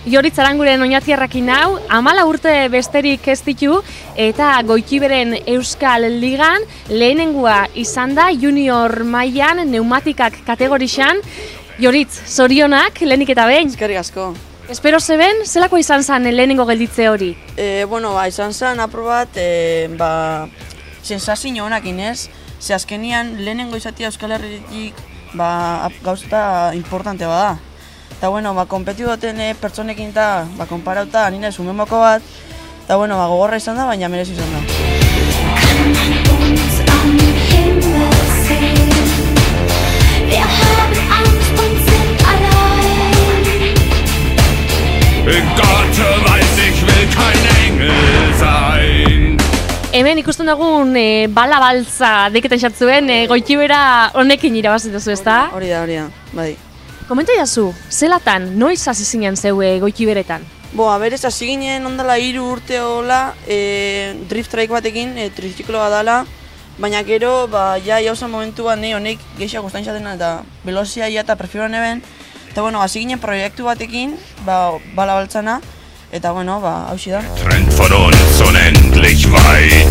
Joritz Aranguren oinatiarrakin hau, 14 urte besterik ez ditu, eta Goitiberen Euskal Ligan lehenengoa izan da junior mailan pneumatikak kategorixan. Joritz, zorionak, lehenik eta behin. Eskerrik asko. Espero zeben, zelako izan zen lehenengo gelditze hori? Izan zen aprobat, sensazio honak inez, ze azkenian lehenengo izatea Euskal Herritik gauza importante bada. Eta, konpetiu duten pertsonekin eta konparauta nina zumemoko bat, eta, gogorra izan da, baina merezi izan da. Gott weiß, ich will kein Engel sein. Hemen ikusten dugun bala baltza deiketan xatzuen, Goitibera honekin irabazi duzu, ezta? Hori da, bai. Komenta jazu, zelatan, noiz hasi zinen zeu Goitiberetan? Berez hasi ginen ondala 3 urte hola, drift traik batekin, triziklo bat dala, baina gero, jauza momentuan honek gehiago guztain xatena eta velozia eta prefiero neben, eta hasi ginen proiektu batekin, bala baltzana, eta hausi da. Trennt von uns unendlich weit.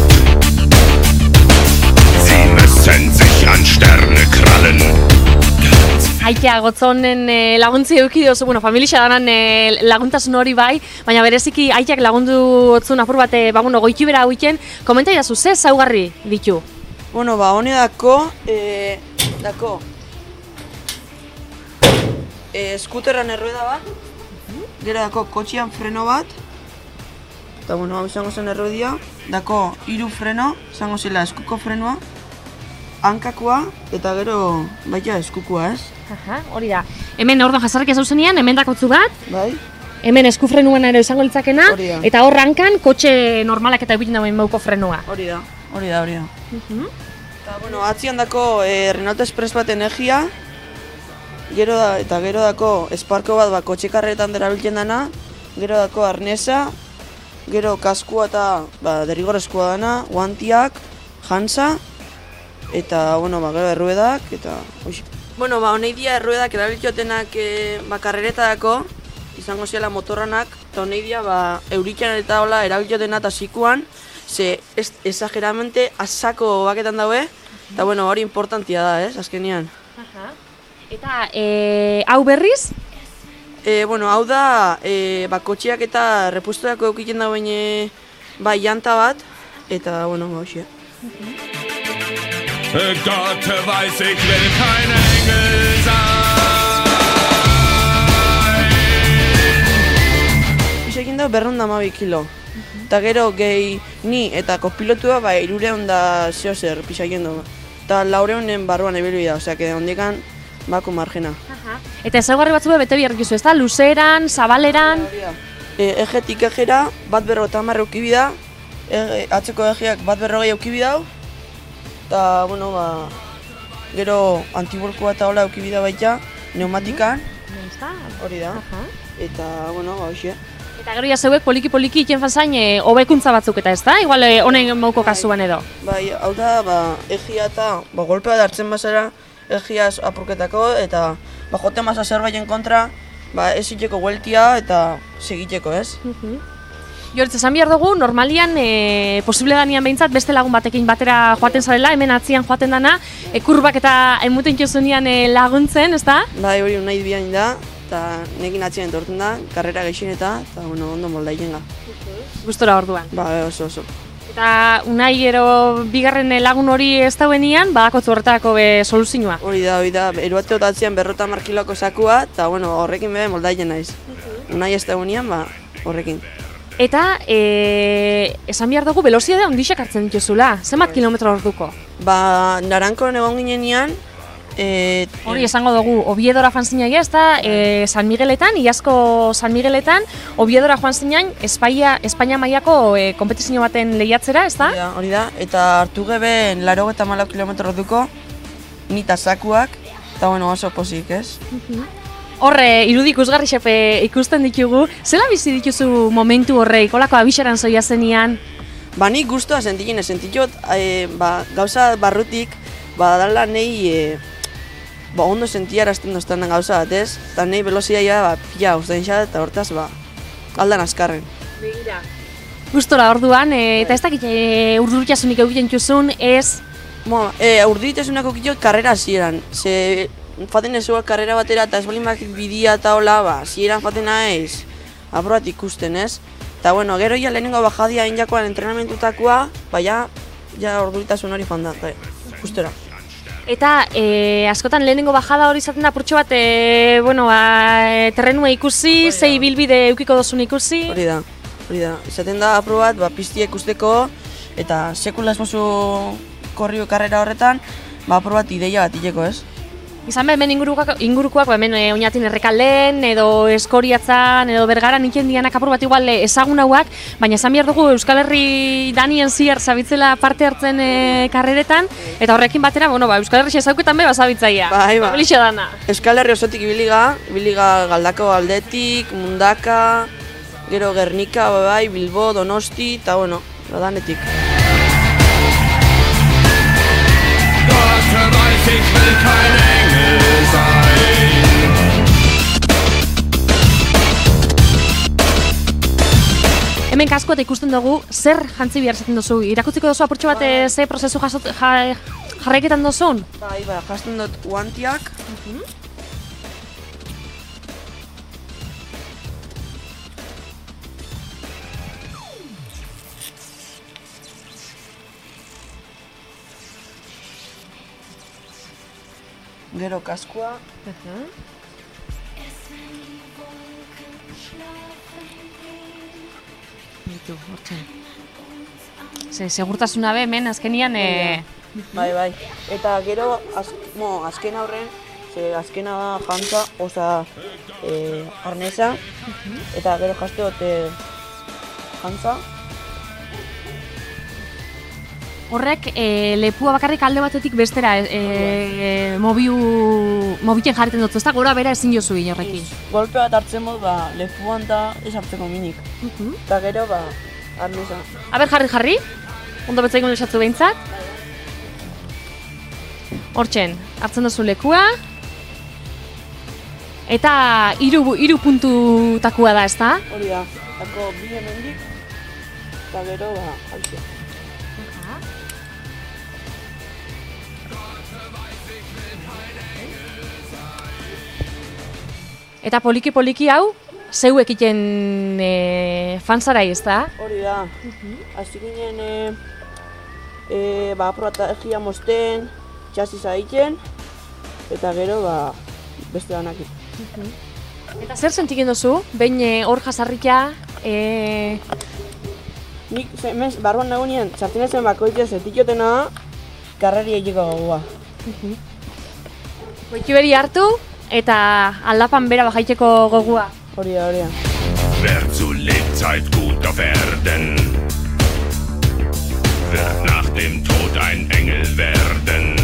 Sie müssen sich an Sterne krallen. Aitea gotzonen laguntzi eduki dozu, familia danan laguntasun hori bai, baina bereziki aiteak lagundu otzun apur bat, Goitibera hauiten, komenta jazu, ze zaugarri ditu? Honi dako, skuterran errueda bat, gero dako kotxian freno bat, eta hau izango zen erruedia, dako 3 freno, izango zela eskuko frenoa, hankakoa eta gero baita eskukua, ez? Hori da. Hemen orduan jasarrik ez zenean, hemen dakotzu bat, Bai. hemen eskufrenuan ere izango litzakena, Hori da. eta hor hankan kotxe normalak eta egiten dauen mauko frenoa. Hori da. Eta, atzian dako Renault Express bat energia, gero dako esparko bat kotxe karretan derabiltzen dana, gero dako arnesa, gero kaskua eta derrigorrezkoa dana, guantiak, jansa, eta, gero erruedak, eta hoxi. Honei dia erruedak erabiltiotenak karreretadako, izango zela motorranak, eta honei dia eurikian eta hola erabiltiotena eta zikuan, ze exageramente asako baketan daue, eta hori importantia da, ez, azkenian. Eta hau berriz? Hau da, kotxeak eta repustoak eukiten dauen janta bat, eta, hoxi. Gott weiß, ich will kein Engel sein. Pisekin da 212 kilo. Eta gero gehi ni eta kopilotua 300 pisakin du. Eta 400 barruan ebili da, osea, ondikan bako margena. Eta ezaugarri batzu bete biharrik duzu, ezta? Luzeran, zabaleran? Egetik egera, 150 eukibi da, atzeko egeak 140 eukibi dau, eta, gero antibolkoa eta hola eukibi da baita, pneumatikan, hori da, eta, hoxe. Eta gero zeuek poliki-poliki iten fazain hobekuntza batzuk eta ezta? Igual honen mauko kasuan edo? Bai, hau da, egia eta golpea da hartzen bazara, egiaz apurketako, eta jote masa zerbaiten kontra, ez iteko gueltia eta segiteko, ez? Joritz, esan behar dugu, normalian posible danian behintzat beste lagun batekin batera joaten zarela, hemen atzian joaten dana, kurbak eta emuten jozunean laguntzen, ezta? Bai, hori nahi bian da, eta nekin atzian entorten da, karrera gehien eta ondo moldaien ga. Gustora orduan. Bai, oso. Eta unai gero bigarren lagun hori ez dauenian, badakotzu horretako soluzioa. Hori da, eruateot atzian 210 kiloko sakua, eta horrekin bebe moldaien naiz. Unai ez dauenian, horrekin. Eta, esan behar dugu, velozidade ondixak hartzen dituzula. Zenbat kilometro orduko? Narankoan egon ginean, hori esango dugu, Oviedora joan zinean, ez da, San Migueletan, Iazko San Migueletan, Oviedora joan zinean, Espainia mailako konpetizio baten lehiatzera, ez da? Hori da, eta hartu geben 84 kilometro orduko, nita sakuak, eta oso pozik, ez? Horre, irudi ikusgarri xepe ikusten ditugu, zela bizi dituzu momentu horreik, holako abixeran zoia zenian? Nik guztua sentitot, gauza barrutik, dala nahi ondo sentiarazten doztan gauza bat, ez? Eta nahi velozia pila ustein xat, eta hortaz, aldan azkarren. Begira. Gustora orduan, eta ez dakit urdurutasunik egiten juzun, ez... Urdurutasunak okitio karrera hasieran. Ze faten ezuak karrera batera eta ez balimak bidia eta hola, hasieran faten naiz aprobat ikusten, ez? Eta bueno, gero ja lehenengo bajadia injakoan entrenamentutakua, ja urduritasun hori joan da, gustora. Eta askotan lehenengo bajada hori izaten da purtsu bat, terrenua ikusi, zei bilbide eukiko dozun ikusi. Hori da. Izaten da aprobat, piztia ikusteko, eta sekula esmozu korrio karrera horretan, aprobat ideia bat hileko, ez? Izan hemen ingurukoak, hemen Oñatin Errekalden, edo Eskoriatzan, edo Bergaran iken dianak apur bat igual ezagunauak, baina esan behar dugu Euskal Herri danien ziar zabitzela parte hartzen karreretan, eta horrekin batera, Euskal Herri ezauketan be bazabitzaia. Bai. Bilixa dana. Euskal Herri osotik ibiliga Galdako aldetik, Mundaka, gero Gernika, Bilbo, Donosti, eta danetik. Gott weiß, ich will kein Engel sein. Hemen kasko eta ikusten dugu, zer jantzi behar zaten duzu? Irakutziko duzu apurtxo bat ze prozesu jarraiketan duzun? Bai, jazten dut guantiak. Gero kaskua. Bitu, hortzen. Segurtasuna be, hemen azkenian... Bai. Eta gero, azken aurren, azkena da jantza, arnesa, eta gero jazte dut jantza. Horrek, lepua bakarrik alde batetik bestera mobilen jarreten dut, ezta gora bera ezin jozu egin horrekin. Golpe bat hartzen mod, lepuan da ez hartzeko minik. Eta gero, arnesa. Aber, jarri, ondo betzaikun lesatzu behintzat. Hortzen, hartzen duzu lekua. Eta hiru puntutakua da, ezta? Hori da, tako bi hemendik, eta gero, altzea. Eta poliki hau, zeuek iten fanzarai, ez da? Hori da. Hasi ginen, aprobata egia mosten, txasiza egiten, eta gero, beste danak. Eta zer sentiken duzu? Behin hor jasarrika? Nik, barruan nagoenean, txartinezen bakoitzea zetikotena, karreri egiko gogoa. Goitiberi hartu, eta aldapan bera bajaiteko gogua. Hori da. Wer zu Lebzeit gut auf Erden, wird nach dem Tod ein Engel werden.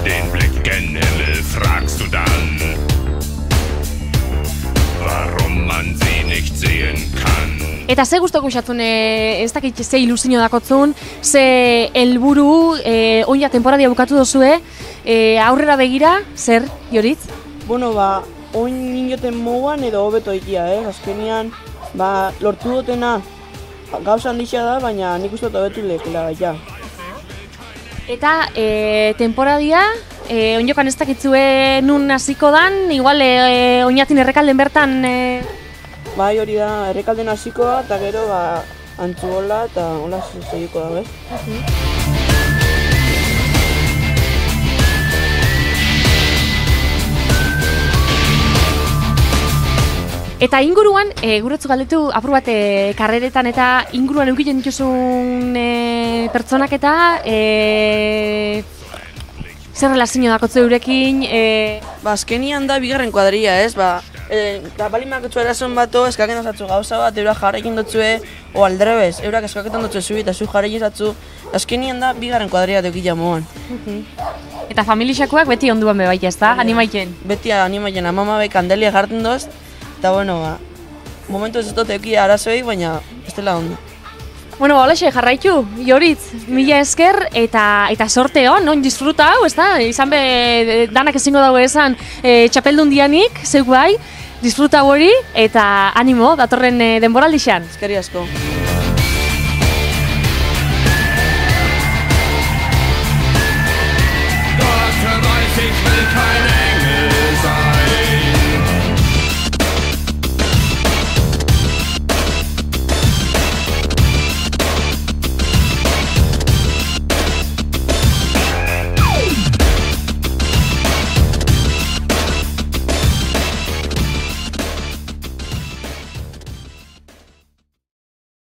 Den Blick gen Himmel fragst du dann, warum man sie nicht sehen kann. Eta ze gustoko xatzun, ez dakit ze ilusio dakotzun, ze helburu, oina temporadia bukatu dozue, aurrera begira, zer, Joritz? Oin ninoten moguan edo hobeto ikia, azkenean, lortu dutena gauza handixea da, baina nik uste dut hobetu lekela, ja. Eta temporadia, oinokan ez dakitzue nun hasiko dan, igual Oñatin Errekalden bertan... Bai, hori da, Errekalden hasikoa, eta gero Antzuola eta hola segiko da, bez? Eta inguruan, guretzu galdetu apur bat karreretan eta inguruan eukiten dituzun pertsonak eta zer relazio dakotze eurekin? Azkenian da bigarren kuadria, ez? Balimak etxu erazun bato, eskaken dozatzu gauza bat, eurak jarrekin dotzue, o aldrebez, eurak eskaketan dotzue zubi eta zu jarrekin zatzu. Azkenian da bigarren kuadria deukila moan. Eta familixakoak beti onduan bebaita, ez da? Animaiken? Beti animaiken, amama be kandelia jartzen doz, eta momentu ez dut eukia arazoei, baina ez dela ondo. Holaxe, jarraitu, Joritz, mila esker eta sorte hon, disfruta hau, ez da? Izan be, danak ezingo dago esan txapeldun dianik, zeuk bai, disfruta hori eta animo datorren denboraldixan. Eskerrik asko.